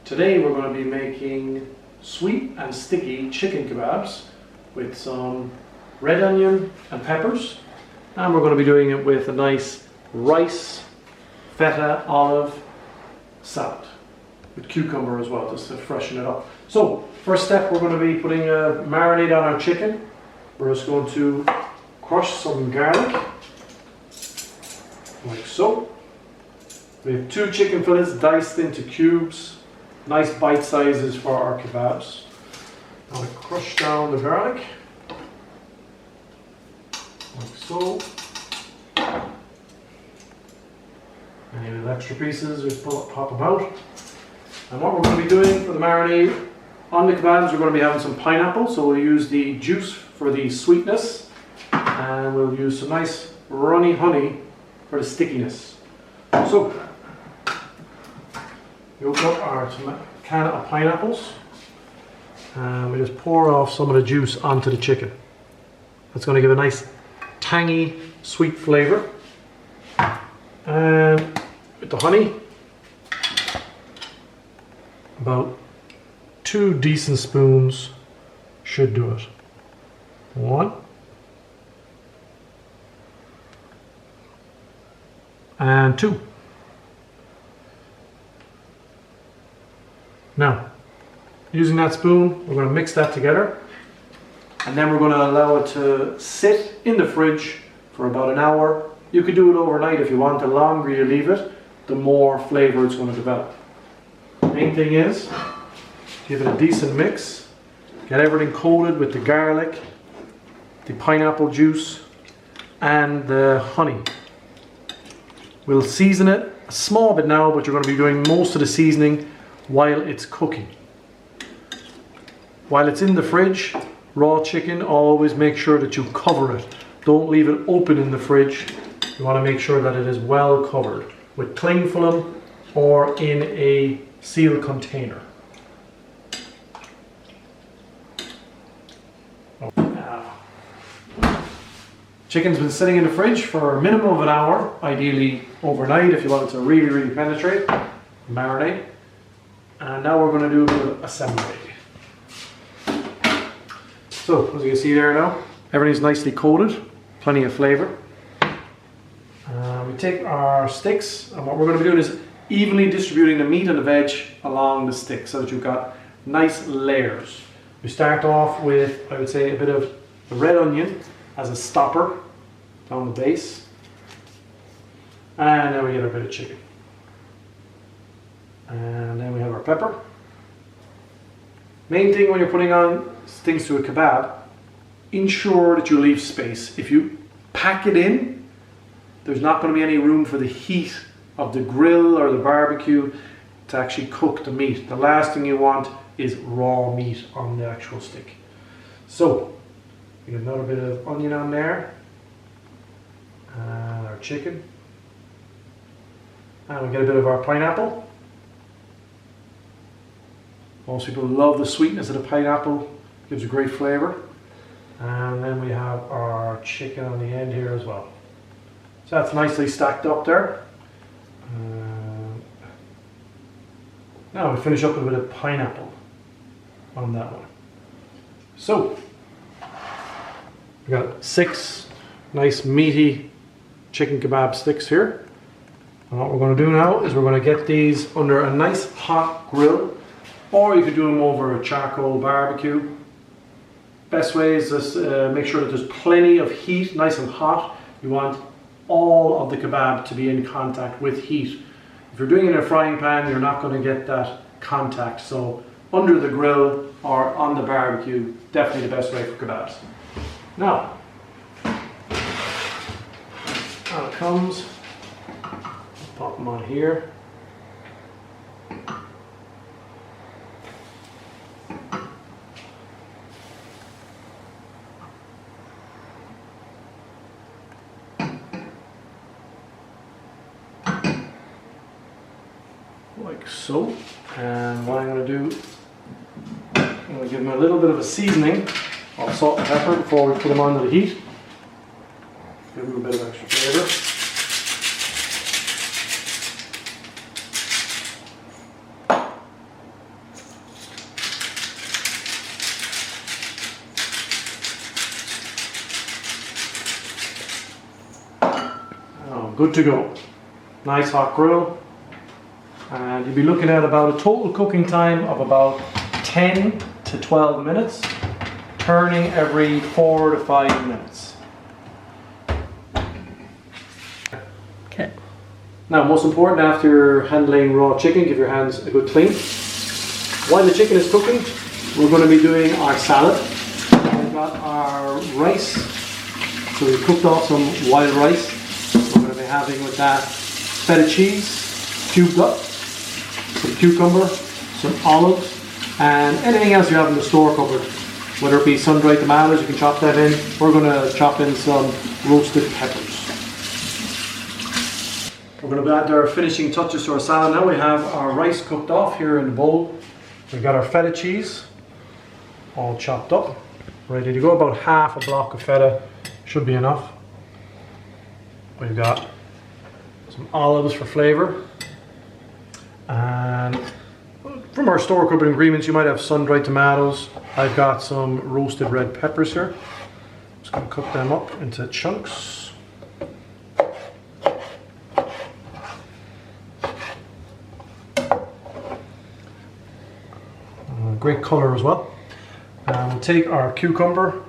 Today we're going to be making sweet and sticky chicken kebabs with some red onion and peppers, and we're going to be doing it with a nice rice, feta, olive salad with cucumber as well, just to freshen it up. So first step, we're going to be putting a marinade on our chicken. We're just going to crush some garlic like so. We have 2 chicken fillets diced into cubes. Nice bite sizes for our kebabs. I'm going to crush down the garlic, like so. Any little extra pieces, just pop them out. And what we're going to be doing for the marinade on the kebabs, we're going to be having some pineapple. So we'll use the juice for the sweetness, and we'll use some nice runny honey for the stickiness. So we open up our can of pineapples and we just pour off some of the juice onto the chicken. That's going to give a nice tangy sweet flavour. And with the honey, about 2 decent spoons should do it. 1 and 2. Now, using that spoon, we're going to mix that together, and then we're going to allow it to sit in the fridge for about an hour. You could do it overnight if you want. The longer you leave it, the more flavour it's going to develop. Main thing is, give it a decent mix, get everything coated with the garlic, the pineapple juice, and the honey. We'll season it a small bit now, but you're going to be doing most of the seasoning while it's cooking. While it's in the fridge, raw chicken, always make sure that you cover it. Don't leave it open in the fridge. You want to make sure that it is well covered with cling film or in a sealed container. Chicken's been sitting in the fridge for a minimum of an hour, ideally overnight if you want it to really penetrate, marinate. And now we're going to do a bit of assembly. So, as you can see there now, everything's nicely coated, plenty of flavour. We take our sticks, and what we're going to be doing is evenly distributing the meat and the veg along the stick so that you've got nice layers. We start off with, I would say, a bit of the red onion as a stopper down the base. And then we get a bit of chicken. And then we have our pepper. Main thing when you're putting on things to a kebab, ensure that you leave space. If you pack it in, there's not going to be any room for the heat of the grill or the barbecue to actually cook the meat. The last thing you want is raw meat on the actual stick. So, we get another bit of onion on there, and our chicken, and we get a bit of our pineapple. Most people love the sweetness of the pineapple, gives a great flavour. And then we have our chicken on the end here as well. So that's nicely stacked up there. Now we finish up with a bit of pineapple on that one. So, we got 6 nice meaty chicken kebab sticks here. And what we're going to do now is we're going to get these under a nice hot grill. Or you could do them over a charcoal barbecue. Best way is just make sure that there's plenty of heat, nice and hot. You want all of the kebab to be in contact with heat. If you're doing it in a frying pan, you're not going to get that contact. So under the grill or on the barbecue, definitely the best way for kebabs. Now, out it comes. Pop them on here. Like so. And what I'm going to do, I'm going to give them a little bit of a seasoning of salt and pepper before we put them onto the heat. Give them a bit of extra flavour. good to go. Nice hot grill. And you'll be looking at about a total cooking time of about 10 to 12 minutes, turning every 4 to 5 minutes. Okay. Now, most important after handling raw chicken, give your hands a good clean. While the chicken is cooking, we're going to be doing our salad. We've got our rice, so we cooked off some wild rice. We're going to be having with that feta cheese, cubed up, some cucumber, some olives, and anything else you have in the store cupboard. Whether it be sun-dried tomatoes, you can chop that in. We're going to chop in some roasted peppers. We're going to add our finishing touches to our salad now. We have our rice cooked off here in the bowl. We've got our feta cheese all chopped up, ready to go. About half a block of feta should be enough. We've got some olives for flavor. And from our store cupboard ingredients, you might have sun-dried tomatoes. I've got some roasted red peppers here. Just going to cut them up into chunks. Great color as well. We'll take our cucumber,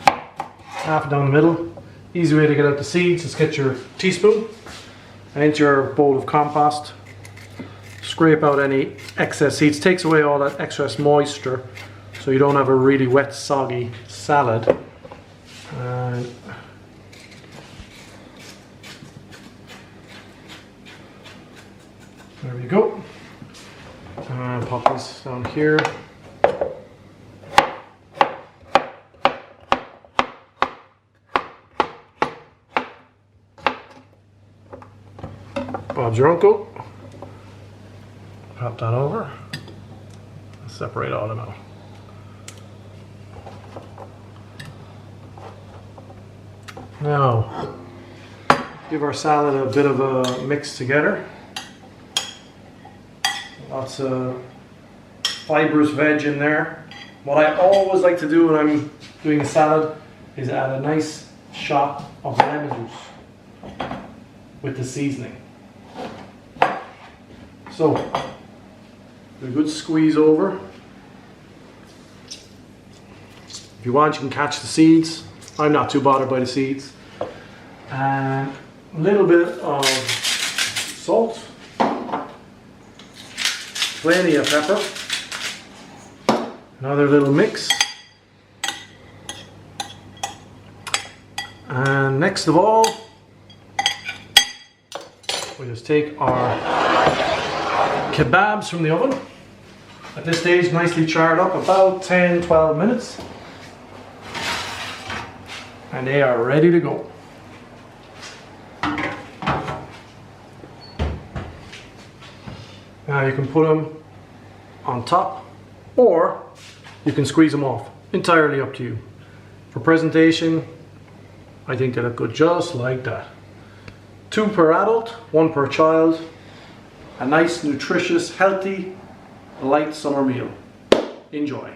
half down the middle. Easy way to get out the seeds, just get your teaspoon and into your bowl of compost. Scrape out any excess seeds, takes away all that excess moisture so you don't have a really wet, soggy salad. And there we go. And pop this down here. Bob's your uncle. Pop that over. Separate all of them out. Now, give our salad a bit of a mix together. Lots of fibrous veg in there. What I always like to do when I'm doing a salad is add a nice shot of lemon juice with the seasoning. So, a good squeeze over. If you want, you can catch the seeds. I'm not too bothered by the seeds. And a little bit of salt. Plenty of pepper. Another little mix. And next of all, we just take our kebabs from the oven. At this stage, nicely charred up, about 10-12 minutes. And they are ready to go. Now you can put them on top, or you can squeeze them off. Entirely up to you. For presentation, I think they look good just like that. 2 per adult, 1 per child. A nice, nutritious, healthy, light summer meal. Enjoy.